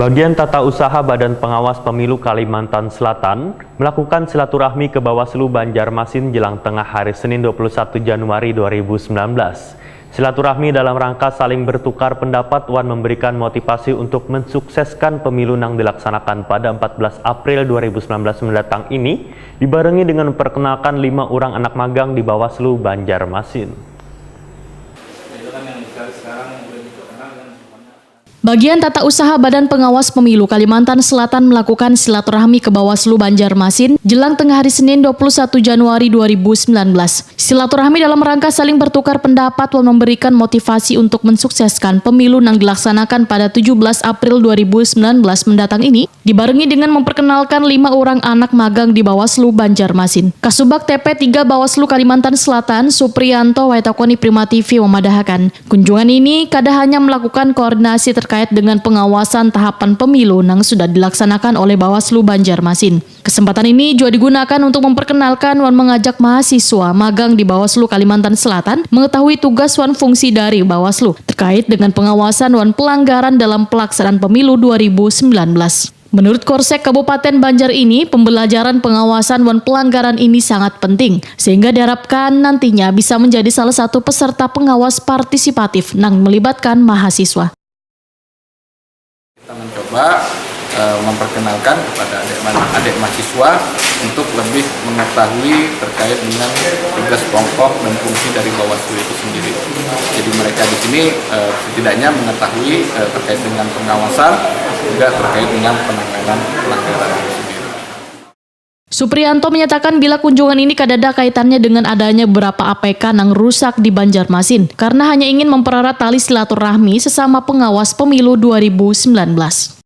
Bagian Tata Usaha Badan Pengawas Pemilu Kalimantan Selatan melakukan silaturahmi ke Bawaslu Banjarmasin jelang tengah hari Senin 21 Januari 2019. Silaturahmi dalam rangka saling bertukar pendapat wan memberikan motivasi untuk mensukseskan pemilu yang dilaksanakan pada 14 April 2019 mendatang ini dibarengi dengan memperkenalkan 5 orang anak magang di Bawaslu Banjarmasin. Bagian Tata Usaha Badan Pengawas Pemilu Kalimantan Selatan melakukan silaturahmi ke Bawaslu Banjarmasin jelang tengah hari Senin 21 Januari 2019. Silaturahmi dalam rangka saling bertukar pendapat dan memberikan motivasi untuk mensukseskan pemilu yang dilaksanakan pada 17 April 2019 mendatang ini dibarengi dengan memperkenalkan 5 orang anak magang di Bawaslu Banjarmasin. Kasubag TP 3 Bawaslu Kalimantan Selatan Supriyanto Waitakoni Prima TV memadahkan kunjungan ini kada hanya melakukan koordinasi terkait dengan pengawasan tahapan pemilu yang sudah dilaksanakan oleh Bawaslu Banjarmasin. Kesempatan ini juga digunakan untuk memperkenalkan dan mengajak mahasiswa magang di Bawaslu Kalimantan Selatan mengetahui tugas dan fungsi dari Bawaslu terkait dengan pengawasan dan pelanggaran dalam pelaksanaan pemilu 2019. Menurut Korsek Kabupaten Banjar ini, pembelajaran pengawasan dan pelanggaran ini sangat penting, sehingga diharapkan nantinya bisa menjadi salah satu peserta pengawas partisipatif yang melibatkan mahasiswa. Kita mencoba memperkenalkan kepada adik mahasiswa untuk lebih mengetahui terkait dengan tugas pokok dan fungsi dari Bawaslu itu sendiri. Jadi mereka di sini setidaknya mengetahui terkait dengan pengawasan, juga terkait dengan penanganan pelanggaran itu sendiri. Supriyanto menyatakan bila kunjungan ini kada ada kaitannya dengan adanya beberapa APK yang rusak di Banjarmasin karena hanya ingin mempererat tali silaturahmi sesama pengawas pemilu 2019.